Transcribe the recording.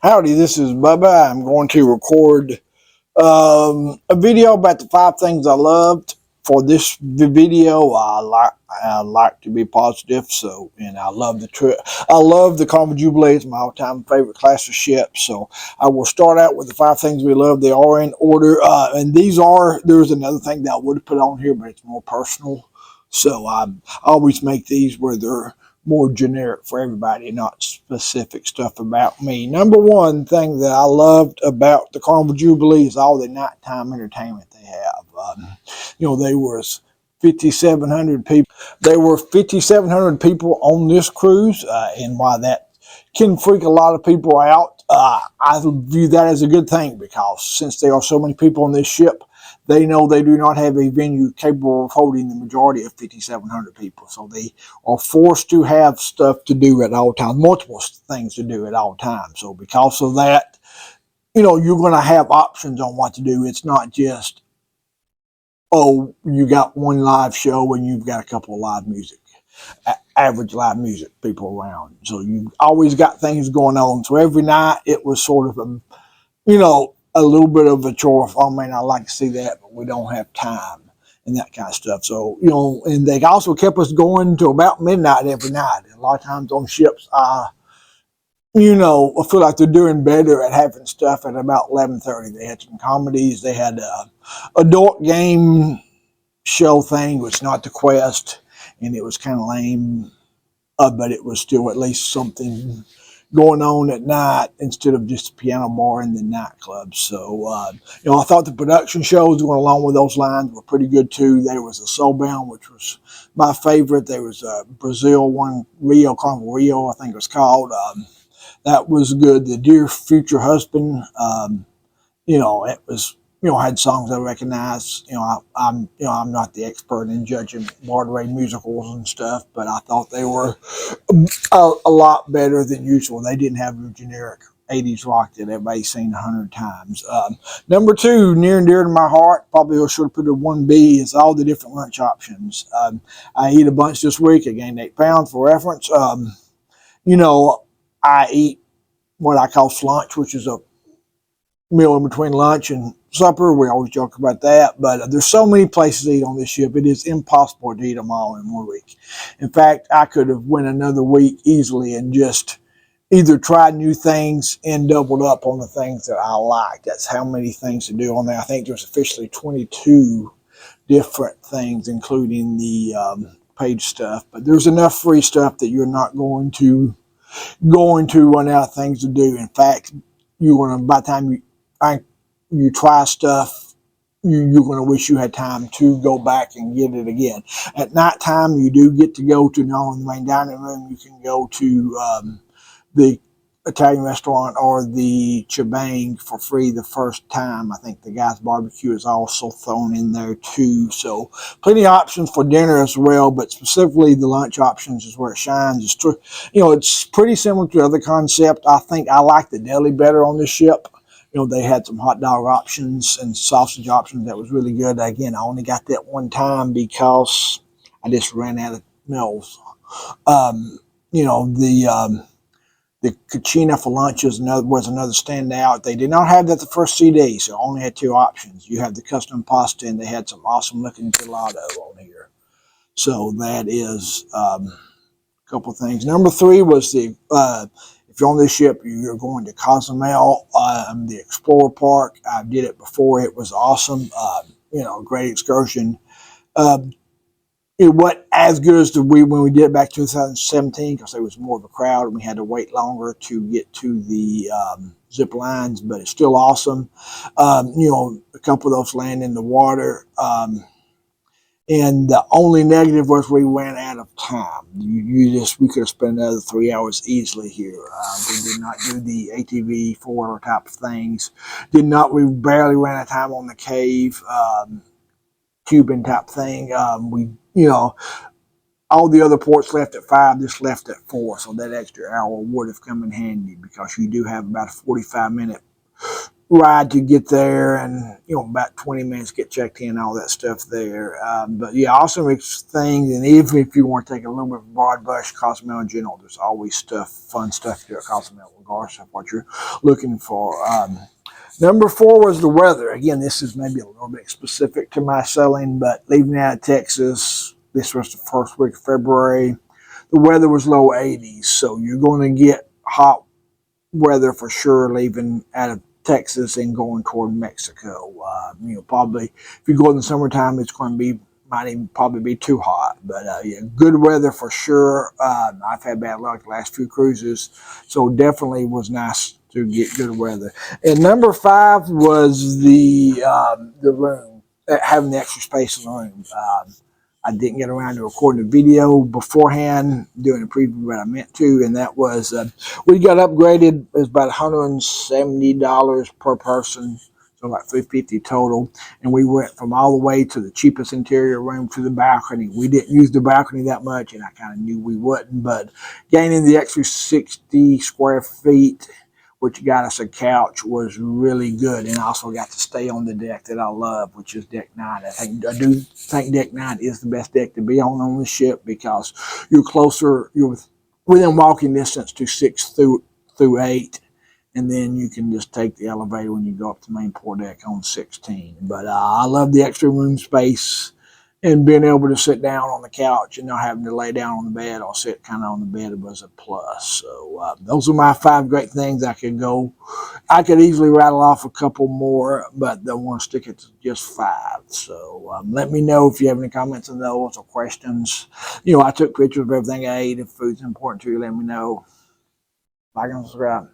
Howdy, this is Bubba. I'm going to record a video about the 5 things I loved. For this video, I like to be positive, and I love the trip. I love the Carnival Jubilee. It's my all-time favorite class of ships. So I will start out with the 5 things we love. They are in order, and there's another thing that I would have put on here, but it's more personal. So I always make these where they're more generic for everybody, not specific stuff about me. Number one thing that I loved about the Carnival Jubilee is all the nighttime entertainment they have. There was 5,700 people. There were 5,700 people on this cruise, and while that can freak a lot of people out, I view that as a good thing because since there are so many people on this ship, they know they do not have a venue capable of holding the majority of 5,700 people. So they are forced to have stuff to do at all times, multiple things to do at all times. So because of that, you're going to have options on what to do. It's not just, oh, you got one live show and you've got a couple of live music, average live music people around. So you always got things going on. So every night it was sort of a little bit of a chore. I mean, I like to see that, but we don't have time and that kind of stuff. So, and they also kept us going to about midnight every night. And a lot of times on ships, I feel like they're doing better at having stuff at about 11:30. They had some comedies. They had a adult game show thing, which not the Quest, and it was kind of lame, but it was still at least something going on at night instead of just a piano bar in the nightclub. So, I thought the production shows going along with those lines were pretty good too. There was a Soulbound, which was my favorite. There was a Brazil one, Carnival Rio, I think it was called. That was good. The Dear Future Husband, it was, had songs I recognized. I'm not the expert in judging Broadway musicals and stuff, but I thought they were a lot better than usual. They didn't have the generic 80s rock that everybody's seen 100 times. Number two, near and dear to my heart, probably should have put a 1B, is all the different lunch options. I eat a bunch this week. I gained 8 pounds for reference. I eat what I call slunch, which is a meal in between lunch and supper. We always joke about that, but there's so many places to eat on this ship. It is impossible to eat them all in 1 week. In fact, I could have went another week easily and just either tried new things and doubled up on the things that I like. That's how many things to do on there. I think there's officially 22 different things, including the paid stuff, but there's enough free stuff that you're not going to run out of things to do. In fact, by the time you try stuff, you're going to wish you had time to go back and get it again. At nighttime, you do get to go to, not only the main dining room, you can go to the Italian restaurant or the Chibang for free the first time. I think the Guy's Barbecue is also thrown in there too. So plenty of options for dinner as well, but specifically the lunch options is where it shines. It's pretty similar to the other concept. I think I like the deli better on this ship. They had some hot dog options and sausage options that was really good. Again, I only got that one time because I just ran out of meals. The cucina for lunch was another standout. They did not have that the first CD, so only had 2 options. You have the custom pasta, and they had some awesome looking gelato on here. So that is a couple things. Number 3 was if you're on this ship, you're going to Cozumel, the Explorer Park. I did it before. It was awesome. Great excursion. It wasn't as good as when we did it back in 2017 because there was more of a crowd and we had to wait longer to get to the zip lines, but it's still awesome. A couple of those land in the water. And the only negative was we ran out of time. We could have spent another 3 hours easily here. We did not do the ATV 4 type of things. We barely ran out of time on the cave. Cuban type thing. All the other ports left at 5, this left at 4, so that extra hour would have come in handy because you do have about a 45-minute ride to get there, and about 20 minutes get checked in, all that stuff there. But yeah, awesome things. And even if you want to take a little bit of broad brush, Cozumel in general, there's always fun stuff to do at Cozumel, regardless of what you're looking for. Number 4 was the weather. Again, this is maybe a little bit specific to my selling, but leaving out of Texas, this was the first week of February. The weather was low 80s, so you're going to get hot weather for sure leaving out of Texas and going toward Mexico. Probably if you go in the summertime, it's going to be might even probably be too hot. But yeah, good weather for sure. I've had bad luck the last few cruises, so definitely was nice to get good weather. And number 5 was the room, having the extra space in the room. I didn't get around to recording a video beforehand, doing a preview, but I meant to, and that was we got upgraded. It was about $170 per person, so like $350 total. And we went from all the way to the cheapest interior room to the balcony. We didn't use the balcony that much, and I kind of knew we wouldn't, but gaining the extra 60 square feet, which got us a couch, was really good. And I also got to stay on the deck that I love, which is deck 9. I do think deck 9 is the best deck to be on the ship, because you're within walking distance to 6 through 8, and then you can just take the elevator when you go up to the main port deck on 16. But I love the extra room space, and being able to sit down on the couch and not having to lay down on the bed or sit kind of on the bed was a plus. So those are my 5 great things. I could easily rattle off a couple more, but I want to stick it to just 5. So let me know if you have any comments on those or questions. I took pictures of everything I ate. If food's important to you, let me know. Like and subscribe.